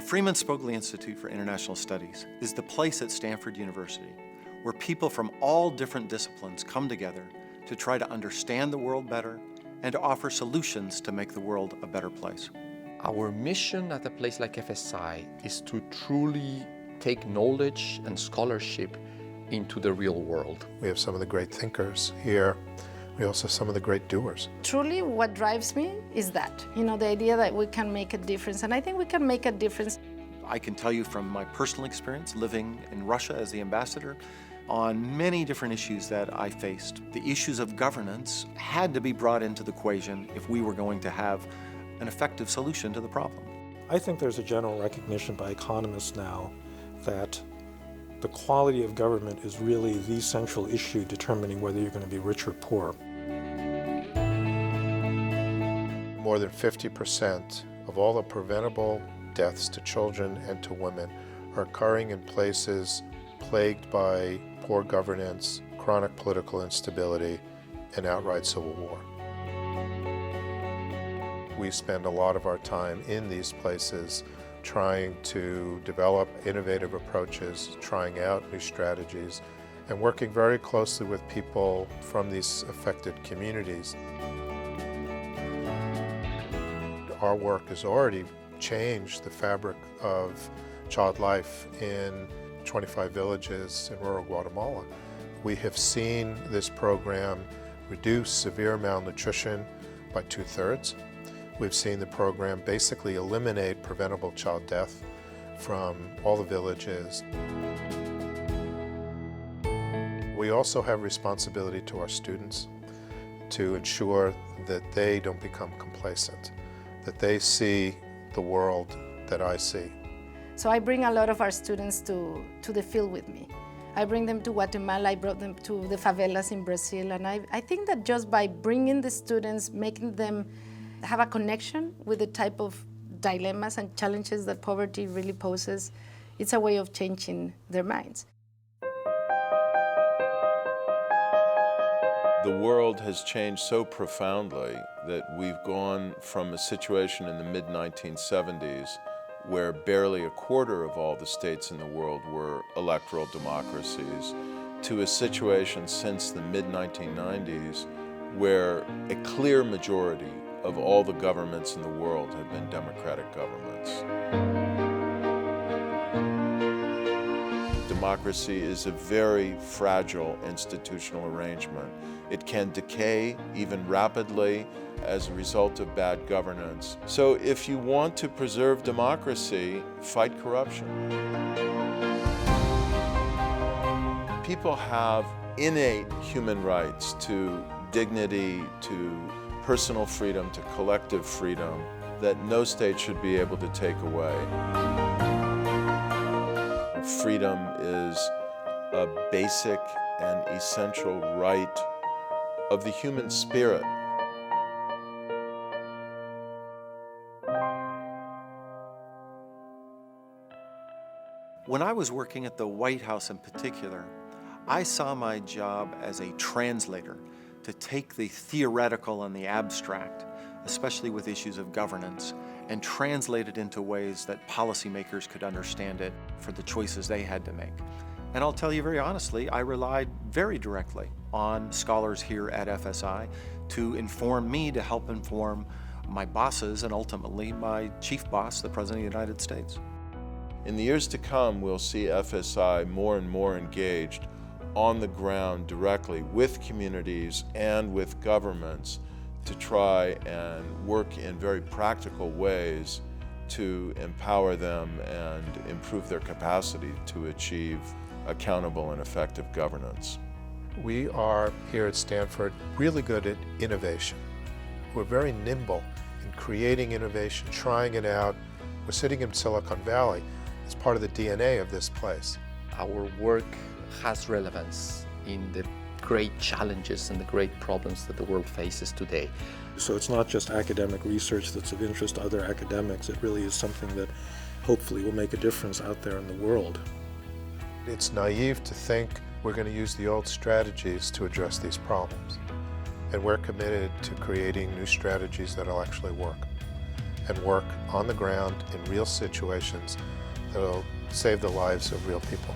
Freeman Spogli Institute for International Studies is the place at Stanford University where people from all different disciplines come together to try to understand the world better and to offer solutions to make the world a better place. Our mission at a place like FSI is to truly take knowledge and scholarship into the real world. We have some of the great thinkers here. We also have some of the great doers. Truly what drives me is that, the idea that we can make a difference, and I think we can make a difference. I can tell you from my personal experience living in Russia as the ambassador, on many different issues that I faced, the issues of governance had to be brought into the equation if we were going to have an effective solution to the problem. I think there's a general recognition by economists now that the quality of government is really the central issue determining whether you're going to be rich or poor. More than 50% of all the preventable deaths to children and to women are occurring in places plagued by poor governance, chronic political instability, and outright civil war. We spend a lot of our time in these places trying to develop innovative approaches, trying out new strategies, and working very closely with people from these affected communities. Our work has already changed the fabric of child life in 25 villages in rural Guatemala. We have seen this program reduce severe malnutrition by 2/3. We've seen the program basically eliminate preventable child death from all the villages. We also have responsibility to our students to ensure that they don't become complacent, that they see the world that I see. So I bring a lot of our students to the field with me. I bring them to Guatemala, I brought them to the favelas in Brazil, and I think that just by bringing the students, making them have a connection with the type of dilemmas and challenges that poverty really poses, it's a way of changing their minds. The world has changed so profoundly that we've gone from a situation in the mid-1970s where barely a quarter of all the states in the world were electoral democracies, to a situation since the mid-1990s where a clear majority of all the governments in the world have been democratic governments. Democracy is a very fragile institutional arrangement. It can decay even rapidly as a result of bad governance. So if you want to preserve democracy, fight corruption. People have innate human rights to dignity, to personal freedom, to collective freedom that no state should be able to take away. Freedom is a basic and essential right of the human spirit. When I was working at the White House in particular, I saw my job as a translator to take the theoretical and the abstract, especially with issues of governance, and translate it into ways that policymakers could understand it for the choices they had to make. And I'll tell you very honestly, I relied very directly on scholars here at FSI to inform me, to help inform my bosses, and ultimately my chief boss, the President of the United States. In the years to come, we'll see FSI more and more engaged on the ground directly with communities and with governments to try and work in very practical ways to empower them and improve their capacity to achieve accountable and effective governance. We are here at Stanford really good at innovation. We're very nimble in creating innovation, trying it out. We're sitting in Silicon Valley. It's part of the DNA of this place. Our work has relevance in the great challenges and the great problems that the world faces today. So it's not just academic research that's of interest to other academics. It really is something that hopefully will make a difference out there in the world. It's naive to think we're going to use the old strategies to address these problems. And we're committed to creating new strategies that will actually work. and work on the ground in real situations that will save the lives of real people.